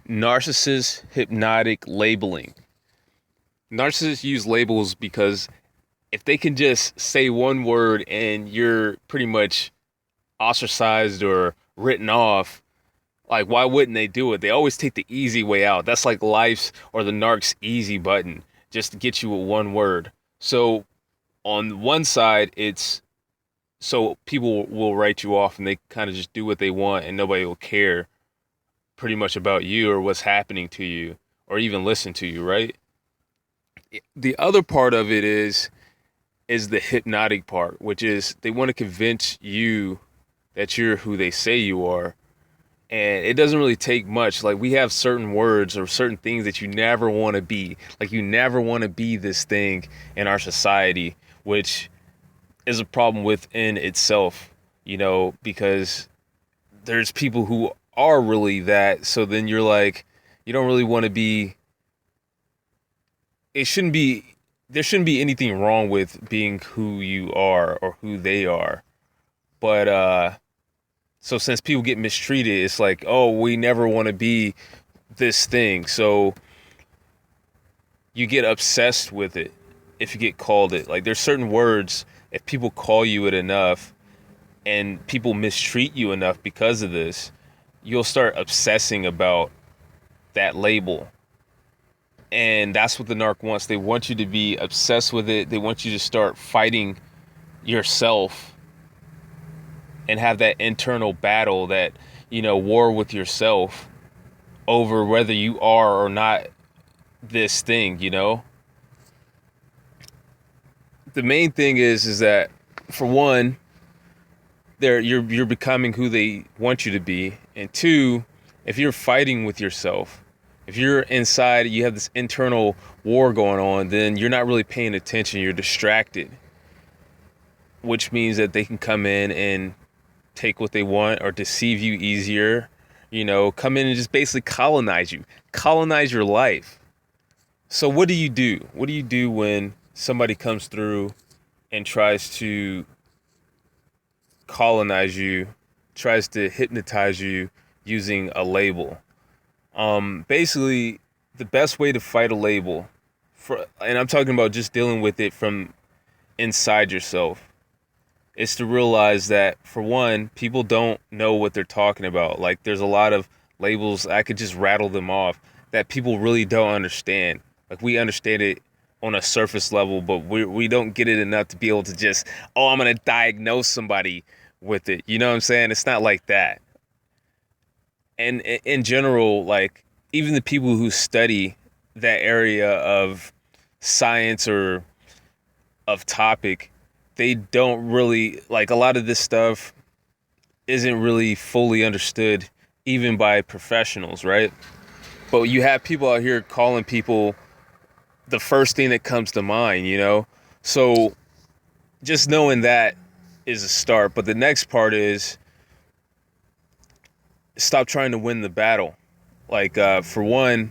Narcissist hypnotic labeling. Narcissists use labels because if they can just say one word and you're pretty much ostracized or written off, like why wouldn't they do it? They always take the easy way out. That's like life's or the narc's easy button, just to get you with one word. So on one side, it's so people will write you off and they kind of just do what they want and nobody will care pretty much about you or what's happening to you or even listen to you, right? The other part of it is the hypnotic part, which is they want to convince you that you're who they say you are. And it doesn't really take much. Like we have certain words or certain things that you never want to be. Like you never want to be this thing in our society, which is a problem within itself, because there's people who are really that. So then you're like, you don't really want to be. It shouldn't be. There shouldn't be anything wrong with being who you are or who they are. But so since people get mistreated, it's like, oh, we never want to be this thing. So you get obsessed with it if you get called it. Like there's certain words, if people call you it enough and people mistreat you enough because of this, you'll start obsessing about that label. And that's what the narc wants. They want you to be obsessed with it. They want you to start fighting yourself and have that internal battle, that, war with yourself over whether you are or not this thing. The main thing is that, for one, you're becoming who they want you to be. And two, if you're fighting with yourself, if you're inside, you have this internal war going on, then you're not really paying attention. You're distracted, which means that they can come in and take what they want or deceive you easier, come in and just basically colonize your life. So what do you do? What do you do when somebody comes through and tries to colonize you, tries to hypnotize you using a label? Basically, the best way to fight a label, and I'm talking about just dealing with it from inside yourself, is to realize that, for one, people don't know what they're talking about. Like there's a lot of labels, I could just rattle them off, that people really don't understand. Like we understand it on a surface level, but we don't get it enough to be able to just, oh, I'm going to diagnose somebody with it. You know what I'm saying? It's not like that. And in general, like even the people who study that area of science or of topic, they don't really, like, a lot of this stuff isn't really fully understood even by professionals, right? But you have people out here calling people the first thing that comes to mind. So just knowing that is a start. But the next part is stop trying to win the battle. Like, for one,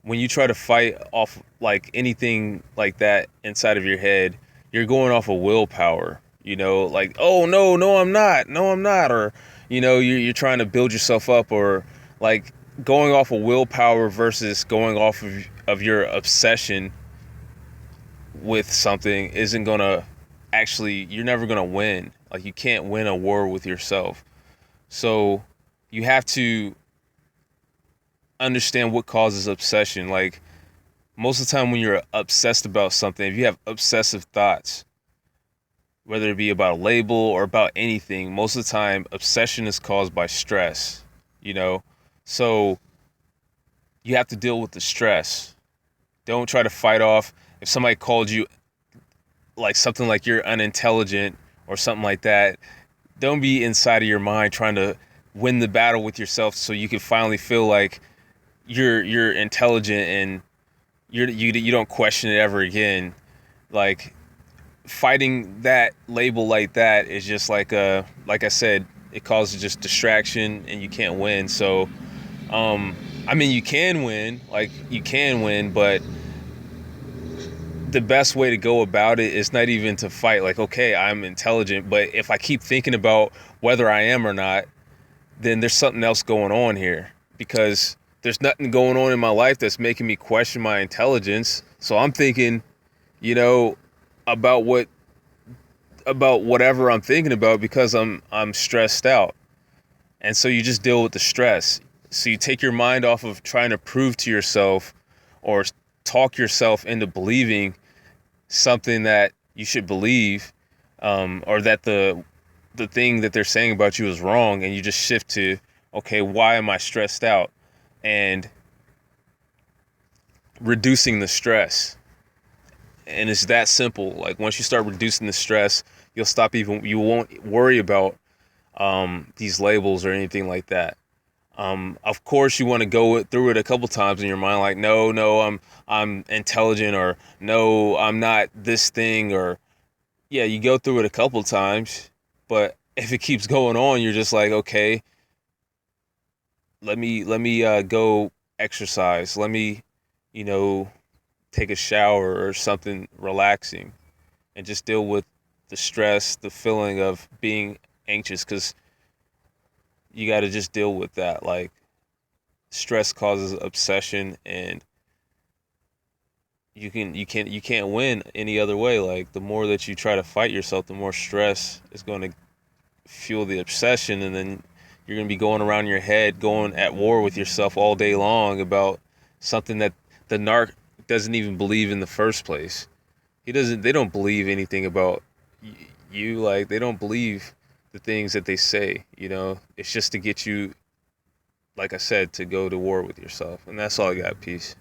when you try to fight off like anything like that inside of your head, you're going off of willpower, like, oh, no, I'm not. Or, you're trying to build yourself up, or like going off of willpower versus going off of your obsession with something isn't going to actually, you're never going to win. Like you can't win a war with yourself. So you have to understand what causes obsession. Like most of the time when you're obsessed about something, if you have obsessive thoughts, whether it be about a label or about anything, most of the time obsession is caused by stress, So you have to deal with the stress. Don't try to fight off. If somebody called you like something like you're unintelligent or something like that, don't be inside of your mind trying to win the battle with yourself so you can finally feel like you're intelligent and you don't question it ever again. Like fighting that label like that is just like I said, it causes just distraction and you can't win. So I mean, you can win, but the best way to go about it is not even to fight like, okay, I'm intelligent, but if I keep thinking about whether I am or not, then there's something else going on here, because there's nothing going on in my life that's making me question my intelligence. So I'm thinking, you know, about whatever I'm thinking about because I'm stressed out. And so you just deal with the stress. So you take your mind off of trying to prove to yourself or talk yourself into believing something that you should believe, or that the thing that they're saying about you is wrong, and you just shift to, okay, why am I stressed out? And reducing the stress. And it's that simple. Like once you start reducing the stress, you won't worry about these labels or anything like that. Of course, you want to go through it a couple times in your mind, like, no, I'm intelligent, or no, I'm not this thing, or yeah, you go through it a couple times, but if it keeps going on, you're just like, okay, let me go exercise. Let me, you know, take a shower or something relaxing, and just deal with the stress, the feeling of being anxious, because you got to just deal with that. Like stress causes obsession, and you can't win any other way. Like the more that you try to fight yourself, the more stress is going to fuel the obsession, and then you're going to be going around your head, going at war with yourself all day long about something that the narc doesn't even believe in the first place. They don't believe anything about you. Like they don't believe the things that they say, it's just to get you, like I said, to go to war with yourself. And that's all I got. Peace.